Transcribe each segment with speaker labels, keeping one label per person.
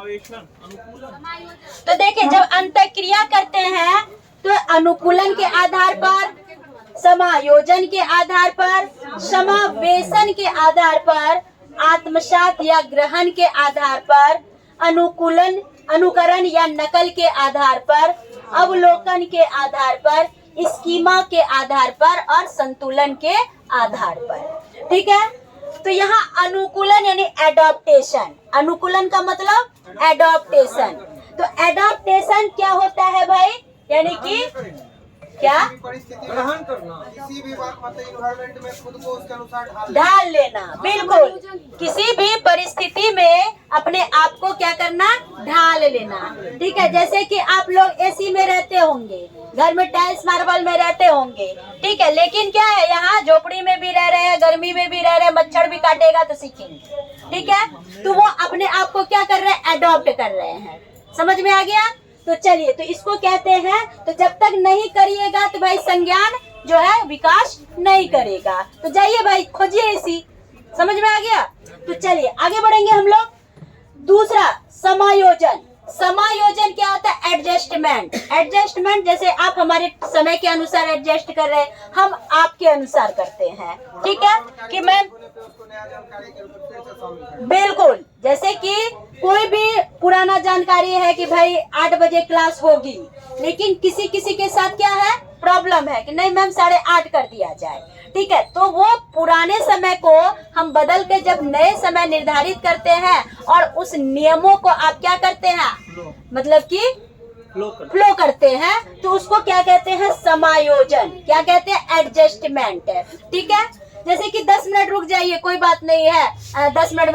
Speaker 1: समावेशन, अनुकूलन।
Speaker 2: तो देखिए, जब अंतःक्रिया करते हैं तो अनुकूलन के आधार पर, समायोजन के आधार पर, समावेशन के आधार पर, आत्मसात या ग्रहण के आधार पर, अनुकूलन, अनुकरण या नकल के आधार पर, अवलोकन के आधार पर, स्कीमा के आधार पर और संतुलन के आधार पर। ठीक है, तो यहाँ अनुकूलन यानी एडॉप्टेशन, अनुकूलन का मतलब एडॉप्टेशन। तो एडॉप्टेशन क्या होता है भाई, यानी कि क्या,
Speaker 1: ग्रहण करना,
Speaker 3: किसी भी इन्वायरमेंट में खुद को उसके अनुसार
Speaker 2: ढाल लेना। बिल्कुल, किसी भी परिस्थिति में अपने आप को क्या करना, ढाल लेना। ठीक है, जैसे कि आप लोग एसी में रहते होंगे, घर में टाइल्स मार्बल में रहते होंगे, ठीक है, लेकिन क्या है, यहाँ झोपड़ी में भी रह रहे हैं, गर्मी में भी रह रहे हैं, मच्छर भी काटेगा तो सीखेंगे। ठीक है, तो वो अपने आप को क्या कर रहे हैं, एडॉप्ट कर रहे हैं। समझ में आ गया? तो चलिए, तो इसको कहते हैं, तो जब तक नहीं करिएगा तो भाई संज्ञान जो है विकास नहीं करेगा। तो जाइए भाई खोजिए इसी, समझ में आ गया? तो चलिए आगे बढ़ेंगे हम लोग। दूसरा, समायोजन। समायोजन क्या होता है, एडजस्टमेंट। एडजस्टमेंट जैसे आप हमारे समय के अनुसार एडजस्ट कर रहे हैं, हम आपके अनुसार करते हैं। ठीक है कि मैं बिल्कुल, जैसे कि कोई भी पुराना जानकारी है कि भाई 8 बजे क्लास होगी, लेकिन किसी किसी के साथ क्या है, प्रॉब्लम है कि नहीं मैम 8:30 कर दिया जाए। ठीक है, तो वो पुराने समय को हम बदल के जब नए समय निर्धारित करते हैं और उस नियमों को आप क्या करते हैं, मतलब कि फ्लो करते हैं, तो उसको क्या कहते हैं, समायोजन। क्या कहते हैं, एडजस्टमेंट। ठीक है, जैसे कि 10 मिनट रुक जाइए, कोई बात नहीं है, 10 मिनट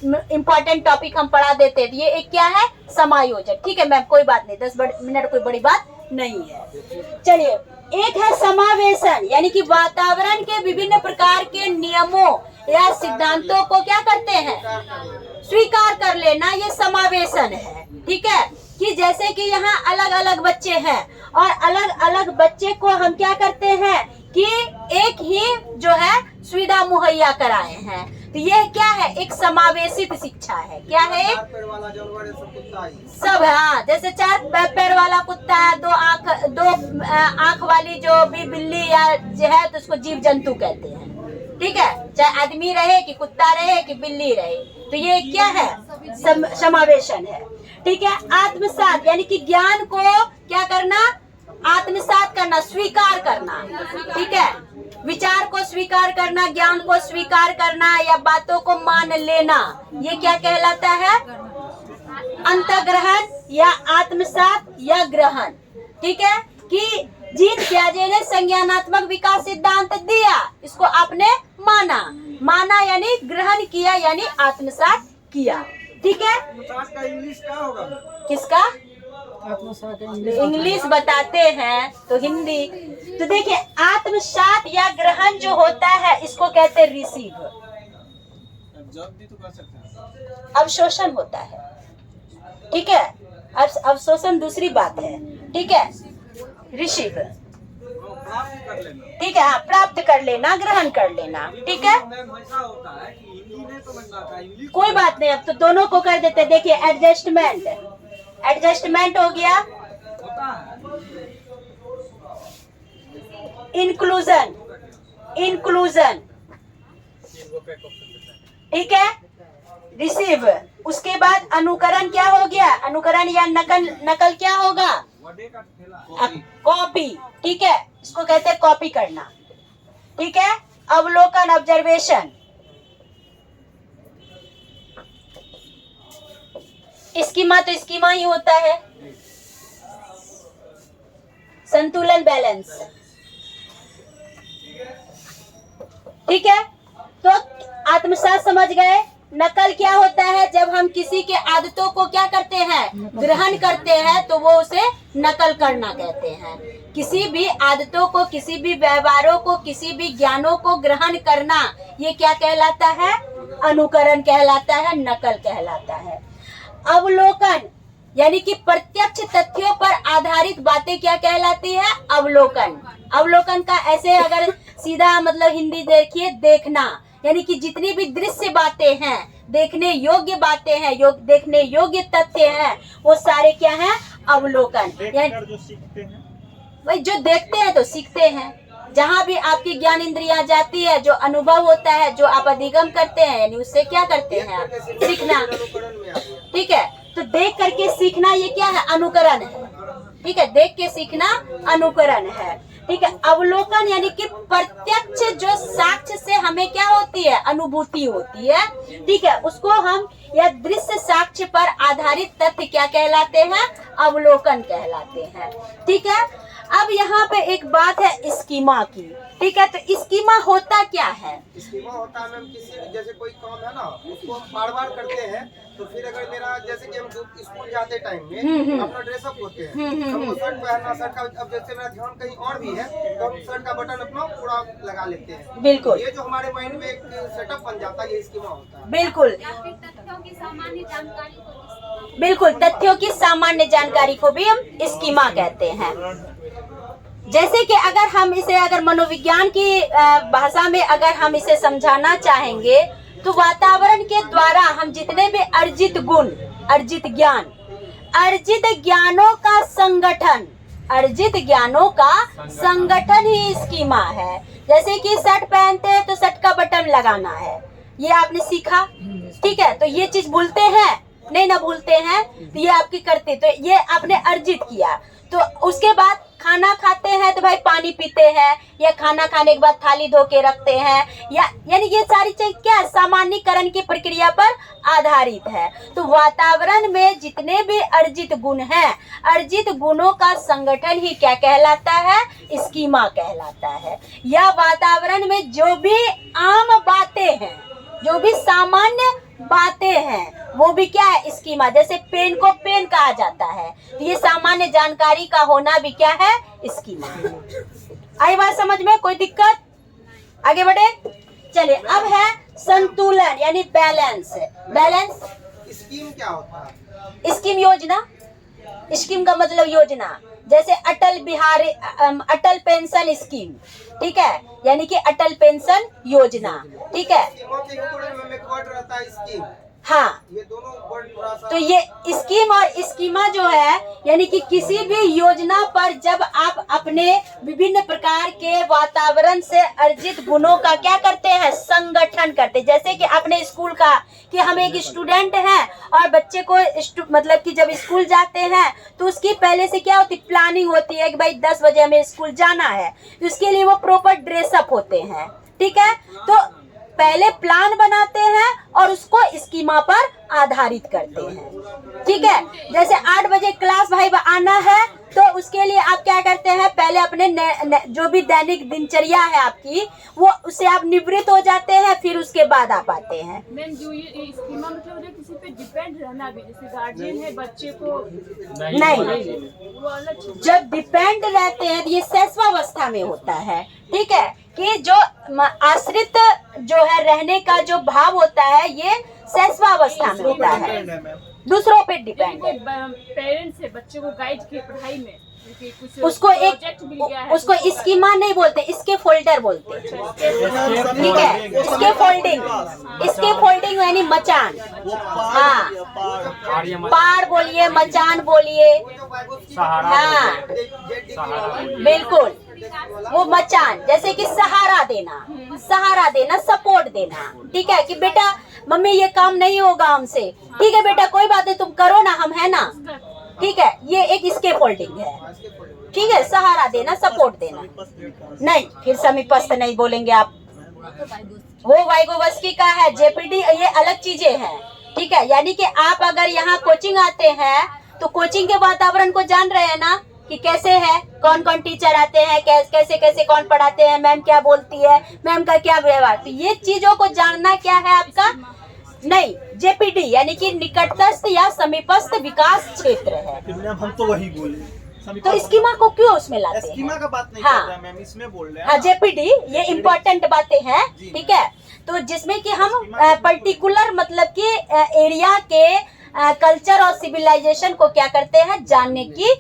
Speaker 2: में इम्पोर्टेंट टॉपिक हम पढ़ा देते हैं, ये एक क्या है, समायोजन। ठीक है मैम, कोई बात नहीं, 10 मिनट कोई बड़ी बात नहीं है। चलिए, एक है समावेशन, यानी कि वातावरण के विभिन्न प्रकार के नियमों या सिद्धांतों को क्या करते हैं, स्वीकार कर लेना, ये समावेशन है। ठीक है, कि जैसे कि यहाँ अलग अलग बच्चे हैं और अलग अलग बच्चे को हम क्या करते हैं कि एक ही जो है सुविधा मुहैया कराए हैं, तो ये क्या है, एक समावेशित शिक्षा है। क्या है, सब। हाँ, जैसे 4 पैर वाला कुत्ता है, 2 आंख वाली जो भी बिल्ली या जो है, तो उसको जीव जंतु कहते हैं। ठीक है, चाहे आदमी रहे कि कुत्ता रहे कि बिल्ली रहे, तो ये क्या है, समावेशन है। ठीक है, आत्मसात यानी कि ज्ञान को क्या करना, आत्मसात करना, स्वीकार करना। ठीक है, विचार को स्वीकार करना, ज्ञान को स्वीकार करना या बातों को मान लेना, ये क्या कहलाता है, अंतर्ग्रहण या आत्मसात या ग्रहण। ठीक है, कि जीन पियाजे ने संज्ञानात्मक विकास सिद्धांत दिया, इसको आपने माना यानी ग्रहण किया, यानी आत्मसात किया। ठीक है,
Speaker 1: का इंग्लिश क्या होगा,
Speaker 2: किसका, इंग्लिश बताते हैं तो हिंदी। तो देखिए, आत्मसात या ग्रहण जो होता है इसको कहते हैं रिसीव। अवशोषण होता है। ठीक है, अवशोषण दूसरी बात है। ठीक है, रिसीव, ठीक है, हाँ, प्राप्त कर लेना, ग्रहण कर लेना। ठीक है, कोई बात नहीं, अब तो दोनों को कर देते। देखिए, एडजस्टमेंट हो गया, इंक्लूजन, ठीक है, रिसीव। उसके बाद अनुकरण क्या हो गया, अनुकरण या नकल क्या होगा, कॉपी। ठीक है, इसको कहते हैं कॉपी करना। ठीक है, अवलोकन, ऑब्जर्वेशन। स्कीमा तो स्कीमा ही होता है, संतुलन, बैलेंस। ठीक है, तो आत्मसात समझ गए। नकल क्या होता है, जब हम किसी के आदतों को क्या करते हैं, ग्रहण करते हैं, तो वो उसे नकल करना कहते हैं। किसी भी आदतों को, किसी भी व्यवहारों को, किसी भी ज्ञानों को ग्रहण करना, ये क्या कहलाता है, अनुकरण कहलाता है, नकल कहलाता है। अवलोकन यानी कि प्रत्यक्ष तथ्यों पर आधारित बातें क्या कहलाती है, अवलोकन। अवलोकन का ऐसे अगर सीधा मतलब हिंदी देखिए, देखना, यानी कि जितनी भी दृश्य बातें हैं, देखने योग्य बातें हैं, देखने योग्य तथ्य हैं, वो सारे क्या हैं? अवलोकन। यानी
Speaker 4: जो सीखते हैं,
Speaker 2: भाई जो देखते हैं तो सीखते हैं। जहाँ भी आपकी ज्ञान इंद्रियां जाती है, जो अनुभव होता है, जो आप अधिगम करते हैं, यानी उससे क्या करते हैं आप? सीखना।
Speaker 3: अनुकरण में आ गया।
Speaker 2: ठीक है, तो देख करके सीखना ये क्या है? अनुकरण है। ठीक है, देख के सीखना अनुकरण है। ठीक है, अवलोकन यानी कि प्रत्यक्ष जो साक्ष्य से हमें क्या होती है? अनुभूति होती है। ठीक है, उसको हम या दृश्य साक्ष्य पर आधारित तथ्य क्या कहलाते हैं? अवलोकन कहलाते हैं। ठीक है, अब यहाँ पे एक बात है स्कीमा की। ठीक है, तो स्कीमा होता क्या है?
Speaker 3: स्कीमा होता है मैम, किसी भी जैसे कोई काम है ना, उसको हम बार बार करते हैं, तो फिर अगर मेरा जैसे कि हम स्कूल जाते टाइम में अपना ड्रेसअप होते हैं, हमको शर्ट पहनना, शर्ट का अब जैसे मेरा ध्यान कहीं और भी है तो हम शर्ट का बटन अपना पूरा लगा लेते हैं।
Speaker 2: बिल्कुल,
Speaker 3: ये जो हमारे माइंड में एक सेटअप बन जाता है, ये स्कीमा होता है।
Speaker 2: बिल्कुल
Speaker 5: तथ्यों की सामान्य जानकारी को
Speaker 2: बिल्कुल, तथ्यों की सामान्य जानकारी को भी हम स्कीमा कहते हैं। जैसे कि अगर हम इसे अगर मनोविज्ञान की भाषा में अगर हम इसे समझाना चाहेंगे, तो वातावरण के द्वारा हम जितने भी अर्जित गुण, अर्जित ज्ञान, अर्जित ज्ञानों का संगठन, अर्जित ज्ञानों का संगठन ही स्कीमा है। जैसे कि शर्ट पहनते हैं तो शर्ट का बटन लगाना है, ये आपने सीखा। ठीक है, तो ये चीज भूलते हैं? नहीं ना भूलते हैं, तो ये आपकी करते, तो ये आपने अर्जित किया। तो उसके बाद खाना खाते हैं तो भाई पानी पीते हैं, या खाना खाने के बाद थाली धो के रखते हैं, या यानी ये सारी चीज क्या है? सामान्यकरण की प्रक्रिया पर आधारित है। तो वातावरण में जितने भी अर्जित गुण हैं, अर्जित गुणों का संगठन ही क्या कहलाता है? स्कीमा कहलाता है। या वातावरण में जो भी आम बातें हैं, जो भी सामान्य बातें हैं, वो भी क्या है? स्कीमा। जैसे पेन को पेन कहा जाता है, तो ये सामान्य जानकारी का होना भी क्या है? स्कीमा। आई बात समझ में? कोई दिक्कत? आगे बढ़े, चलिए। अब है संतुलन यानी बैलेंस। बैलेंस
Speaker 3: स्कीम क्या होता है?
Speaker 2: स्कीम योजना। स्कीम का मतलब योजना। जैसे अटल पेंशन स्कीम, ठीक है, यानी कि अटल पेंशन योजना। ठीक है,
Speaker 3: स्कीमों के ऊपर में एक वर्ड रहता है स्कीम।
Speaker 2: हाँ,
Speaker 3: ये दोनों वर्ड थोड़ा सा,
Speaker 2: तो ये स्कीम और स्कीमा जो है, यानी कि किसी भी योजना पर जब आप अपने विभिन्न प्रकार के वातावरण से अर्जित गुणों का क्या करते हैं? संगठन करते हैं। जैसे कि अपने स्कूल का, कि हम एक स्टूडेंट हैं और बच्चे को मतलब कि जब स्कूल जाते हैं तो उसकी पहले से क्या होती? प्लानिंग होती है कि भाई 10 बजे हमें स्कूल जाना है, तो उसके लिए वो प्रॉपर ड्रेसअप होते हैं। ठीक है, तो पहले प्लान बनाते हैं और उसको स्कीमा पर आधारित करते हैं। ठीक है, जैसे 8 बजे क्लास भाई आना है, तो उसके लिए आप क्या करते हैं? पहले अपने जो भी दैनिक दिनचर्या है आपकी, वो उससे आप निवृत्त हो जाते हैं, फिर उसके बाद आप आते हैं।
Speaker 6: मैम, जो ये स्कीमा मतलब जो किसी पे डिपेंड रहना भी, जैसे गार्जियन है बच्चे को,
Speaker 2: नहीं,
Speaker 6: वो अलग चीज।
Speaker 2: जब डिपेंड रहते हैं तो ये शैशवावस्था में होता है। ठीक है, कि जो आश्रित जो है रहने का जो भाव होता है, ये शैशवावस्था में होता है, दूसरों पे डिपेंड है।
Speaker 6: पेरेंट्स है बच्चे को गाइड किए पढ़ाई में, कुछ
Speaker 2: उसको एक
Speaker 6: प्रोजेक्ट मिल गया है,
Speaker 2: उसको स्कीमा नहीं बोलते, इसके फोल्डर बोलते हैं। ठीक है, इसके फोल्डिंग यानी मचान। हाँ, पार बोलिए, मचान बोलिए। हाँ, बिल्कुल, वो मचान। जैसे कि सहारा देना, सपोर्ट देना। ठीक है, कि बेटा मम्मी ये काम नहीं होगा हमसे, ठीक है बेटा कोई बात नहीं, तुम करो ना, हम है ना। ठीक है, ये एक स्केप होल्डिंग है। ठीक है, सहारा देना, सपोर्ट देना। नहीं, फिर समीपस्थ नहीं बोलेंगे आप, वो वाइगोवस्की का है। जेपीडी ये अलग चीजें हैं। ठीक है, यानी कि आप अगर यहाँ कोचिंग आते हैं तो कोचिंग के वातावरण को जान रहे हैं ना, कि कैसे है, कौन कौन टीचर आते हैं, कैसे कैसे कौन पढ़ाते हैं, मैम क्या बोलती है, मैम का क्या व्यवहार। तो ये चीजों को जानना क्या है आपका? नहीं, जेपीडी यानी कि निकटस्थ या समीपस्थ विकास क्षेत्र है।
Speaker 4: हम तो वही बोले,
Speaker 2: तो स्कीमा को क्यों उसमें लाते हैं?
Speaker 4: स्कीमा का बात नहीं
Speaker 2: हाँ,
Speaker 4: कर रहे हैं मैम, इसमें बोल रहे हैं।
Speaker 2: हाँ, जेपीडी ये इम्पोर्टेंट बातें हैं। ठीक है, तो जिसमें कि हम पर्टिकुलर मतलब कि एरिया के कल्चर और सिविलाइजेशन को क्या करते हैं? जानने की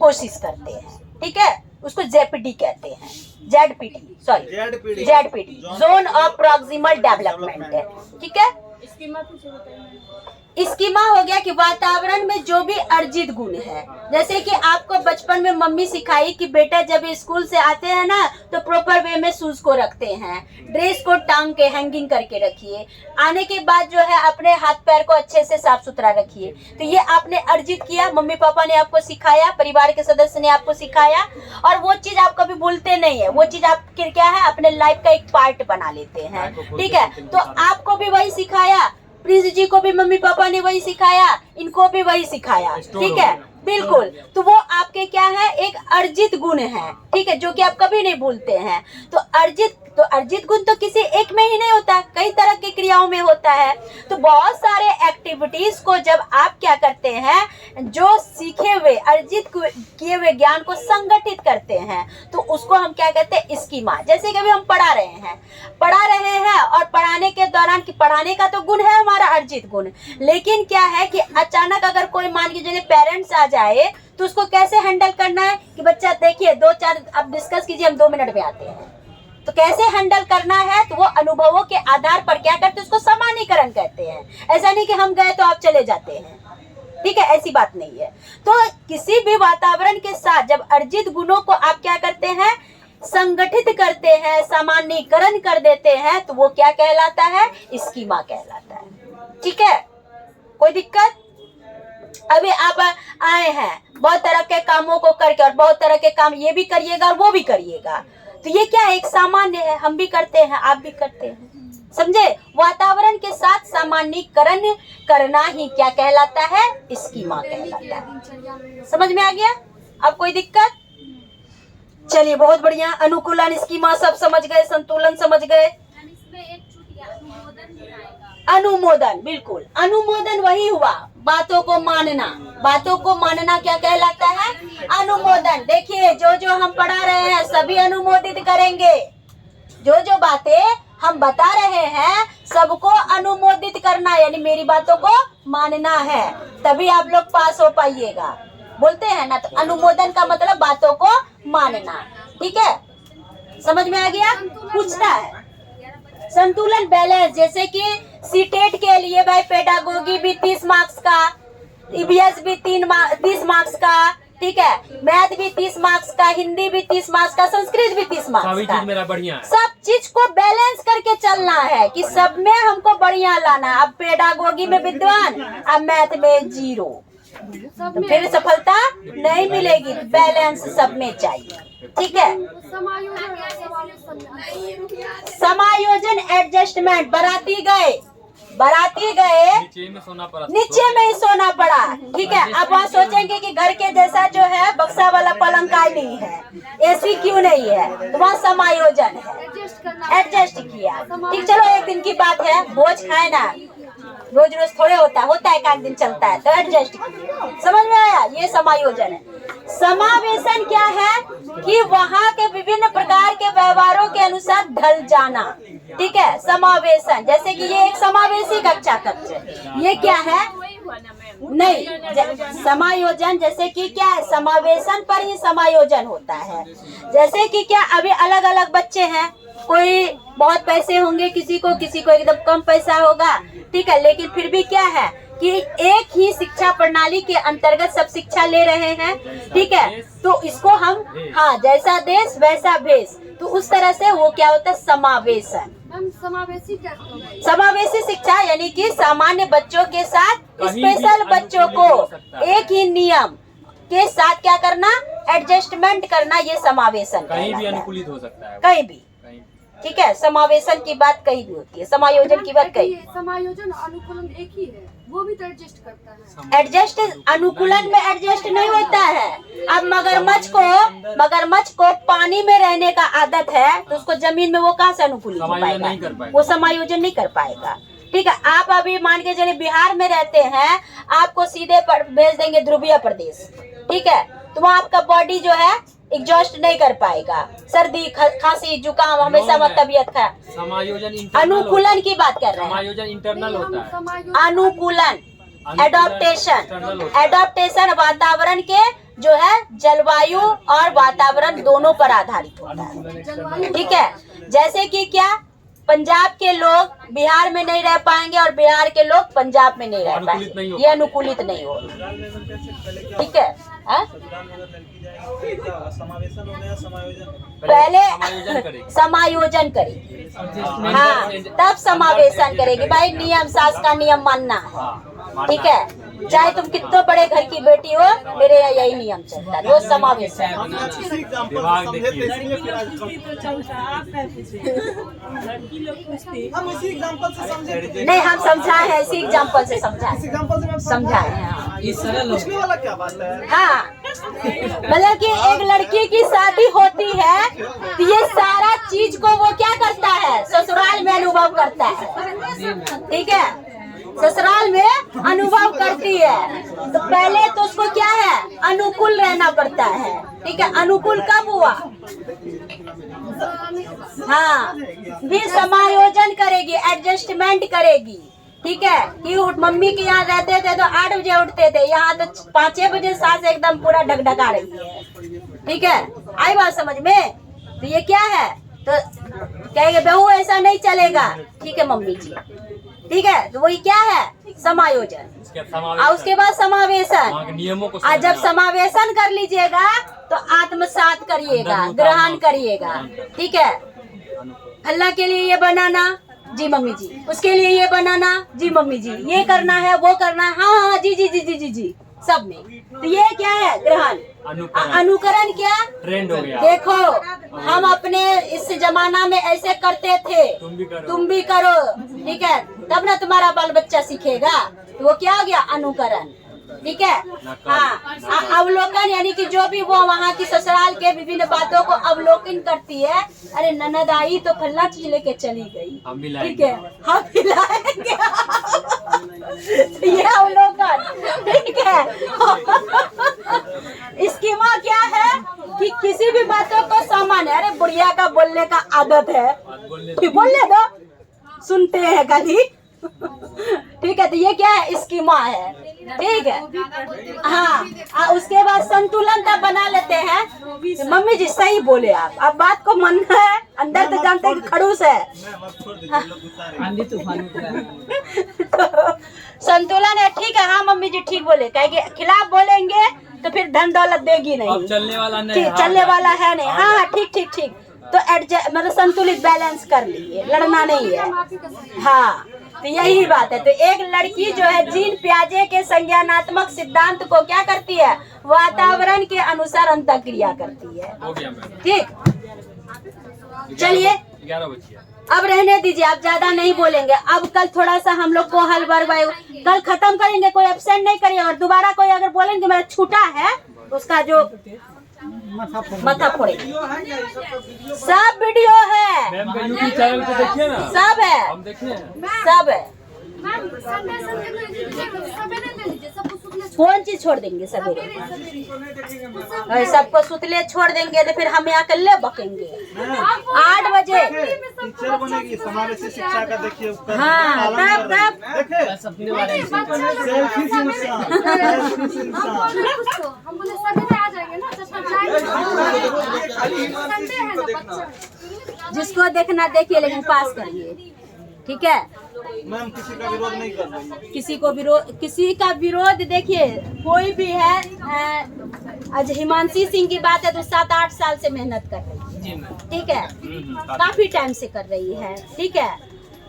Speaker 2: कोशिश करते हैं। ठीक है, उसको जेपीडी कहते हैं, ZPD, sorry ZPD, zone of proximal development है। ठीक है,
Speaker 6: स्कीमा कुछ बताइए।
Speaker 2: स्कीमा हो गया कि वातावरण में जो भी अर्जित गुण है, जैसे कि आपको बचपन में मम्मी सिखाई कि बेटा जब स्कूल से आते हैं ना तो प्रॉपर वे में शूज को रखते हैं, ड्रेस को टांग के हैंगिंग करके रखिए, आने के बाद जो है अपने हाथ पैर को अच्छे से साफ सुथरा रखिए। तो ये आपने अर्जित किया, मम्मी पापा ने आपको सिखाया, परिवार के सदस्य ने आपको सिखाया, और वो चीज आप कभी भूलते नहीं है। वो चीज आप क्या है अपने लाइफ का एक पार्ट बना लेते हैं। ठीक है, तो आपको भी वही सिखाया, प्रिंस जी को भी मम्मी पापा ने वही सिखाया, इनको भी वही सिखाया। ठीक है, बिल्कुल। तो वो आपके क्या है एक अर्जित गुण है। ठीक है, जो कि आप कभी नहीं भूलते हैं। तो अर्जित गुण तो किसी एक में ही नहीं होता, कई तरह की क्रियाओं में होता है। तो बहुत सारे एक्टिविटीज को जब आप क्या करते हैं, जो सीखे हुए अर्जित किए हुए ज्ञान को संगठित करते हैं, तो उसको हम क्या कहते हैं स्कीमा। जैसे कि अभी हम पढ़ा रहे हैं और पढ़ाने के दौरान कि पढ़ाने का तो गुण है हमारा अर्जित गुण, लेकिन क्या है कि अचानक अगर कोई मान के चलिए पेरेंट्स आ जाए तो उसको कैसे हैंडल करना है कि बच्चा देखिए 2-4 आप डिस्कस कीजिए, हम 2 मिनट में आते हैं। तो कैसे हैंडल करना है, तो वो अनुभवों के आधार पर क्या करते हैं उसको सामान्यीकरण कहते हैं। ऐसा नहीं कि हम गए तो आप चले जाते हैं। ठीक है, ऐसी बात नहीं है। तो किसी भी वातावरण के साथ जब अर्जित गुणों को आप क्या करते हैं संगठित करते हैं, सामान्यीकरण कर देते हैं, तो वो क्या कहलाता है स्कीमा कहलाता है। ठीक है, कोई दिक्कत? अभी आप आए हैं बहुत तरह के कामों को करके, और बहुत तरह के काम ये भी करिएगा और वो भी करिएगा, तो ये क्या है एक सामान्य है, हम भी करते हैं आप भी करते हैं। समझे? वातावरण के साथ सामान्यीकरण करना ही क्या कहलाता है स्कीमा कहलाता है। समझ में आ गया? अब कोई दिक्कत? चलिए बहुत बढ़िया। अनुकूलन स्कीमा सब समझ गए, संतुलन समझ गए।
Speaker 5: इसमें एक छूट गया, अनुमोदन भी आएगा।
Speaker 2: अनुमोदन, बिल्कुल अनुमोदन वही हुआ बातों को मानना। बातों को मानना क्या कहलाता है अनुमोदन। देखिए जो हम पढ़ा रहे हैं सभी अनुमोदित करेंगे। जो बातें हम बता रहे हैं सबको अनुमोदित करना, यानी मेरी बातों को मानना है, तभी आप लोग पास हो पाइएगा। बोलते हैं ना, तो अनुमोदन का मतलब बातों को मानना। ठीक है, समझ में आ गया? पूछता है संतुलन बैलेंस, जैसे कि सीटेट के लिए भाई पेडागोगी भी 30 मार्क्स का, ईवीएस भी 30 मार्क्स का, ठीक है, मैथ भी 30 मार्क्स का, हिंदी भी 30 मार्क्स का, संस्कृत भी 30 मार्क्स का।
Speaker 7: मेरा बढ़िया है।
Speaker 2: सब चीज को बैलेंस करके चलना है कि सब में हमको बढ़िया लाना। अब पेडागोगी में विद्वान, अब मैथ में 0, तो फिर सफलता नहीं मिलेगी। बैलेंस सब में चाहिए। ठीक है, समायोजन एडजस्टमेंट। बाराती गए
Speaker 7: नीचे में सोना पड़ा,
Speaker 2: नीचे में ही सोना पड़ा। ठीक है, अब वहाँ सोचेंगे कि घर के जैसा जो है बक्सा वाला पलंग का नहीं है, एसी क्यों नहीं है, तो वहाँ समायोजन है, एडजस्ट किया। ठीक, चलो एक दिन की बात है, भोज खाए ना, रोज थोड़े होता है, एक दिन चलता है, तो एडजस्ट किया। समझ में आया? ये समायोजन है। समावेशन क्या है कि वहाँ के विभिन्न प्रकार के व्यवहारों के अनुसार ढल जाना। ठीक है, समावेशन, जैसे कि ये एक समावेशी कक्षा कक्ष है। ये क्या है? नहीं, समायोजन जैसे कि क्या है, समावेशन पर ही समायोजन होता है। जैसे कि क्या अभी अलग अलग बच्चे हैं, कोई बहुत पैसे होंगे, किसी को एकदम कम पैसा होगा। ठीक है, लेकिन फिर भी क्या है कि एक ही शिक्षा प्रणाली के अंतर्गत सब शिक्षा ले रहे हैं। ठीक है, तो इसको हम जैसा देश वैसा भेष, तो उस तरह से वो क्या होता है समावेशन। समावेशी शिक्षा यानी कि सामान्य बच्चों के साथ स्पेशल बच्चों को एक ही नियम के साथ क्या करना, एडजस्टमेंट करना, ये समावेशन।
Speaker 7: कहीं भी अनुकूलित हो सकता है,
Speaker 2: कहीं भी। ठीक है, समावेशन की बात कहीं भी होती है, समायोजन की बात कहीं।
Speaker 6: समायोजन अनुकूलन एक ही है, वो भी तो एडजस्ट करता है।
Speaker 2: एडजस्ट अनुकूलन में एडजस्ट नहीं होता है। अब मगरमच्छ को पानी में रहने का आदत है, तो उसको जमीन में वो कहाँ से अनुकूलित हो पाएगा? वो समायोजन नहीं कर पाएगा। ठीक है, आप अभी मान के चलिए बिहार में रहते हैं, आपको सीधे भेज देंगे ध्रुवीय प्रदेश। ठीक है, तो वहाँ आपका बॉडी जो है एग्जॉस्ट नहीं कर पाएगा, सर्दी खांसी जुकाम हमेशा तबीयत खराब।
Speaker 7: समायोजन
Speaker 2: अनुकूलन की बात कर रहे हैं।
Speaker 7: समायोजन इंटरनल होता है।
Speaker 2: अनुकूलन एडॉप्टेशन वातावरण के जो है जलवायु और वातावरण दोनों पर आधारित होता है। ठीक है, जैसे कि क्या पंजाब के लोग बिहार में नहीं रह पाएंगे और बिहार के लोग पंजाब में नहीं रह पाएंगे, ये अनुकूलित नहीं हो। ठीक है,
Speaker 4: समावेशन हो गया, समायोजन
Speaker 2: पहले समायोजन करेगी, हाँ तब समावेशन करेगी। भाई नियम, सास का नियम मानना है, ठीक है। चाहे तुम कितने बड़े घर की बेटी हो, मेरे यहाँ यही नियम चलता है, वो समावेशन। नहीं, हम समझाए हैं, इसी एग्जाम्पल से समझाए हैं।
Speaker 4: वाला क्या बात है?
Speaker 2: हाँ, मतलब कि एक लड़की की शादी होती है तो ये सारा चीज को वो क्या करता है, ससुराल में अनुभव करता है, ठीक है। ससुराल में अनुभव करती है तो पहले तो उसको क्या है, अनुकूल रहना पड़ता है, ठीक है। अनुकूल कब हुआ, हाँ, फिर समायोजन करेगी, एडजस्टमेंट करेगी, ठीक है। कि मम्मी के यहाँ रहते थे तो 8 बजे उठते थे, यहाँ तो 5-6 बजे सास एकदम पूरा ढकढका रही है, ठीक है। आई बात समझ में? तो ये क्या है, तो कहेंगे बहू ऐसा नहीं चलेगा, ठीक है मम्मी जी, ठीक है। तो वही क्या है, समायोजन। और उसके बाद समावेशन,
Speaker 7: नियमों को
Speaker 2: और जब समावेशन कर लीजिएगा तो आत्मसात करिएगा, ग्रहण करिएगा, ठीक है। अल्लाह के लिए ये बनाना, जी मम्मी जी, उसके लिए ये बनाना, जी मम्मी जी, ये करना है, वो करना है, हाँ हाँ जी जी जी जी जी जी, सब में। तो ये क्या है, ग्रहण। अनुकरण क्या,
Speaker 7: ट्रेंड हो गया।
Speaker 2: देखो हम अपने इस जमाना में ऐसे करते थे, तुम भी करो, ठीक है, तब ना तुम्हारा बाल बच्चा सीखेगा। तो वो क्या हो गया, अनुकरण, ठीक है। हाँ, अवलोकन यानी कि जो भी वो वहाँ की ससुराल के विभिन्न बातों को अवलोकन करती है। अरे ननद आई तो फल्ला चीज लेके चली गई, ठीक है, हम खिलाएंगे ये अवलोकन, ठीक है। इसकी माँ क्या है कि किसी भी बातों को सामान्य, अरे बुढ़िया का बोलने का आदत है, बोलने दो, सुनते हैं खाली, ठीक है। तो ये क्या है, इसकी माँ है, ठीक है। हाँ, उसके बाद संतुलन तब बना लेते हैं। मम्मी जी सही बोले आप बात को मानना है, अंदर तो जानते हैं कि खड़ूस है। संतुलन है, ठीक है, हाँ मम्मी जी ठीक बोले, कहेंगे खिलाफ बोलेंगे तो फिर धन दौलत देगी नहीं,
Speaker 7: चलने वाला नहीं,
Speaker 2: चलने वाला है नहीं, हाँ ठीक ठीक ठीक। तो एडजस्ट मतलब संतुलित बैलेंस कर लीजिए, लड़ना नहीं है, हाँ। तो यही बात है। तो एक लड़की जो है जीन प्याजे के संज्ञानात्मक सिद्धांत को क्या करती है, वातावरण के अनुसार अंतःक्रिया करती है, ठीक। चलिए
Speaker 7: 11 बजे
Speaker 2: अब रहने दीजिए, आप ज्यादा नहीं बोलेंगे। अब कल थोड़ा सा हम लोग को हल कल खत्म करेंगे, कोई एब्सेंट नहीं करिए। और दोबारा कोई अगर बोलेंगे मेरा छूटा है, उसका जो माथा फोड़ेगी। सब वीडियो है,
Speaker 7: मैम का यूट्यूब चैनल पे देखिए ना,
Speaker 2: सब है,
Speaker 7: हम देखिए,
Speaker 2: सब है। कौन चीज छोड़ देंगे, सवेरे सबको सुतले छोड़ देंगे तो फिर हम यहाँ अकेले बकेंगे। 8 बजे
Speaker 4: टीचर बनेगी, समावेशी शिक्षा का देखिए,
Speaker 2: हाँ, तब
Speaker 5: हम बोले सवेरे आ जाएंगे ना,
Speaker 2: जिसको देखना देखिए, लेकिन पास करिए, ठीक है।
Speaker 4: मैम किसी का विरोध नहीं कर रही,
Speaker 2: किसी का विरोध देखिए, कोई भी है। आज हिमांशी सिंह की बात है तो 7-8 साल से मेहनत कर रही है, ठीक है, काफी टाइम से कर रही है, ठीक है।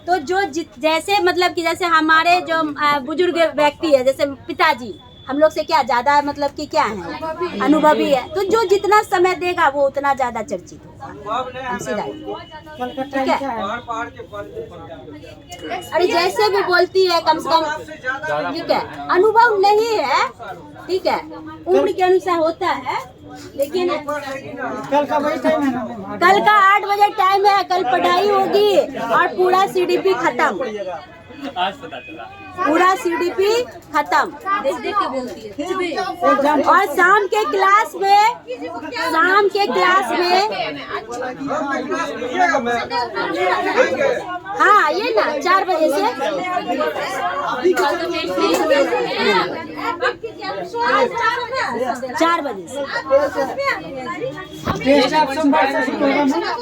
Speaker 2: तो जो जैसे मतलब कि जैसे हमारे जो बुजुर्ग व्यक्ति है, जैसे पिताजी हम लोग से क्या ज्यादा मतलब कि क्या है, अनुभवी है, तो जो जितना समय देगा वो उतना ज्यादा चर्चित होगा, हम सीधा, ठीक है। अरे जैसे भी बोलती है कम से कम, ठीक है, अनुभव नहीं है, ठीक है, उम्र के अनुसार होता है। लेकिन
Speaker 3: कल का वही टाइम है ना,
Speaker 2: कल का 8 बजे टाइम है, कल पढ़ाई होगी और पूरा CDP खत्म,
Speaker 7: आज पता चला,
Speaker 2: पूरा CDP खत्म, देख के बोलती है। और शाम के क्लास में हाँ ये ना 4 बजे से 4 बजे से